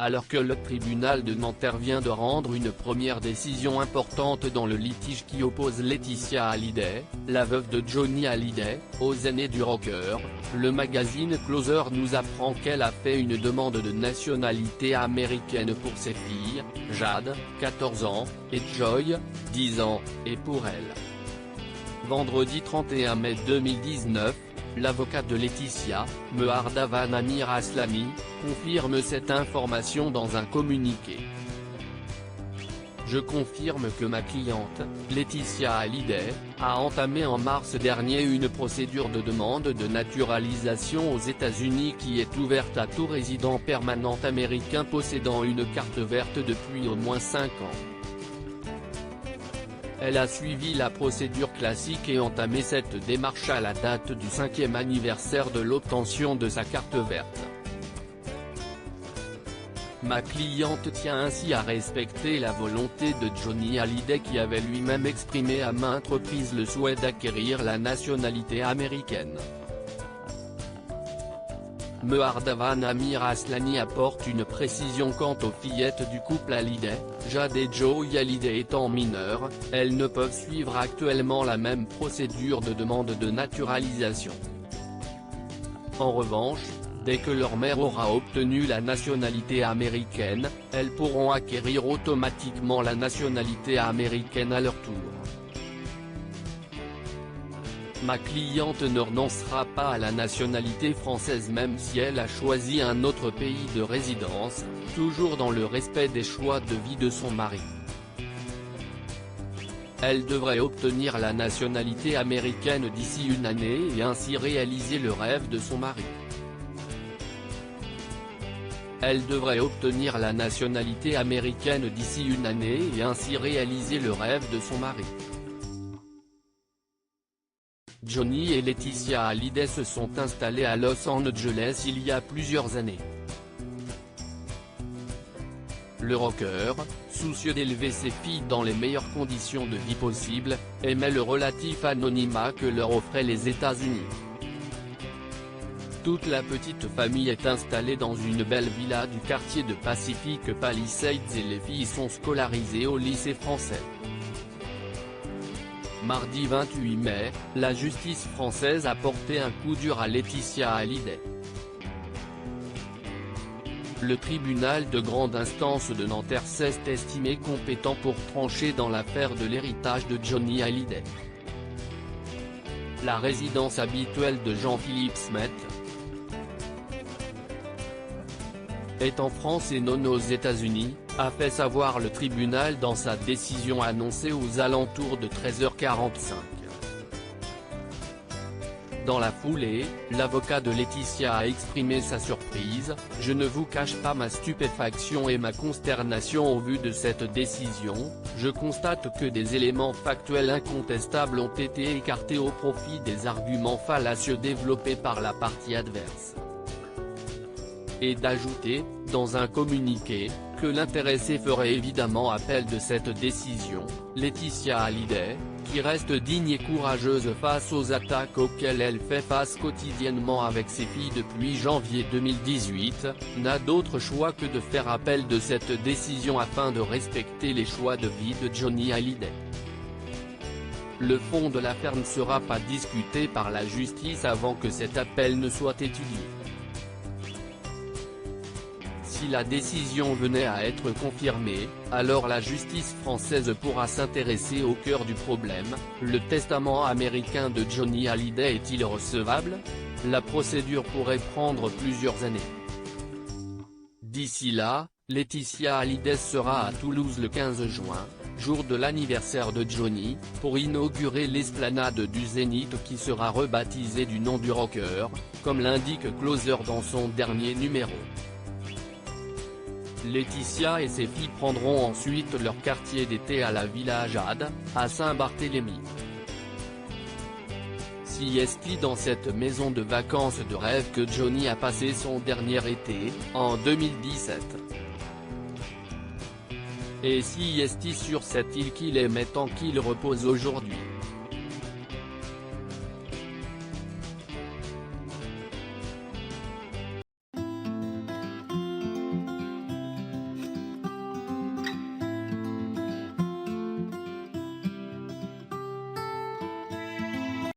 alors que le tribunal de Nanterre vient de rendre une première décision importante dans le litige qui oppose Laetitia Hallyday, la veuve de Johnny Hallyday, aux aînés du rocker. Le magazine Closer nous apprend qu'elle a fait une demande de nationalité américaine pour ses filles, Jade, 14 ans, et Joy, 10 ans, et pour elle. Vendredi 31 mai 2019, l'avocat de Laetitia, Mehardavan Amir Aslani, confirme cette information dans un communiqué. Je confirme que ma cliente, Laetitia Hallyday, a entamé en mars dernier une procédure de demande de naturalisation aux États-Unis qui est ouverte à tout résident permanent américain possédant une carte verte depuis au moins 5 ans. Elle a suivi la procédure classique et entamé cette démarche à la date du 5e anniversaire de l'obtention de sa carte verte. Ma cliente tient ainsi à respecter la volonté de Johnny Hallyday qui avait lui-même exprimé à maintes reprises le souhait d'acquérir la nationalité américaine. Mehardavan Amir Aslani apporte une précision quant aux fillettes du couple Hallyday, Jade et Joy Hallyday étant mineures, elles ne peuvent suivre actuellement la même procédure de demande de naturalisation. En revanche, dès que leur mère aura obtenu la nationalité américaine, elles pourront acquérir automatiquement la nationalité américaine à leur tour. Ma cliente ne renoncera pas à la nationalité française même si elle a choisi un autre pays de résidence, toujours dans le respect des choix de vie de son mari. Elle devrait obtenir la nationalité américaine d'ici une année et ainsi réaliser le rêve de son mari. Elle devrait obtenir la nationalité américaine d'ici une année et ainsi réaliser le rêve de son mari. Johnny et Laetitia Hallyday se sont installés à Los Angeles il y a plusieurs années. Le rocker, soucieux d'élever ses filles dans les meilleures conditions de vie possibles, aimait le relatif anonymat que leur offraient les États-Unis. Toute la petite famille est installée dans une belle villa du quartier de Pacific Palisades et les filles sont scolarisées au lycée français. Mardi 28 mai, la justice française a porté un coup dur à Laetitia Hallyday. Le tribunal de grande instance de Nanterre s'est estimé compétent pour trancher dans l'affaire de l'héritage de Johnny Hallyday. La résidence habituelle de Jean-Philippe Smet est en France et non aux États-Unis, a fait savoir le tribunal dans sa décision annoncée aux alentours de 13h45. Dans la foulée, l'avocat de Laetitia a exprimé sa surprise, « Je ne vous cache pas ma stupéfaction et ma consternation au vu de cette décision, je constate que des éléments factuels incontestables ont été écartés au profit des arguments fallacieux développés par la partie adverse. » Et d'ajouter, dans un communiqué, que l'intéressé ferait évidemment appel de cette décision. Laetitia Hallyday, qui reste digne et courageuse face aux attaques auxquelles elle fait face quotidiennement avec ses filles depuis janvier 2018, n'a d'autre choix que de faire appel de cette décision afin de respecter les choix de vie de Johnny Hallyday. Le fond de l'affaire ne sera pas discuté par la justice avant que cet appel ne soit étudié. Si la décision venait à être confirmée, alors la justice française pourra s'intéresser au cœur du problème, le testament américain de Johnny Hallyday est-il recevable? La procédure pourrait prendre plusieurs années. D'ici là, Laetitia Hallyday sera à Toulouse le 15 juin, jour de l'anniversaire de Johnny, pour inaugurer l'esplanade du Zénith qui sera rebaptisée du nom du rocker, comme l'indique Closer dans son dernier numéro. Laetitia et ses filles prendront ensuite leur quartier d'été à la Villa Jade, à Saint-Barthélemy. Siesti dans cette maison de vacances de rêve que Johnny a passé son dernier été, en 2017. Et siesti sur cette île qu'il aimait tant qu'il repose aujourd'hui.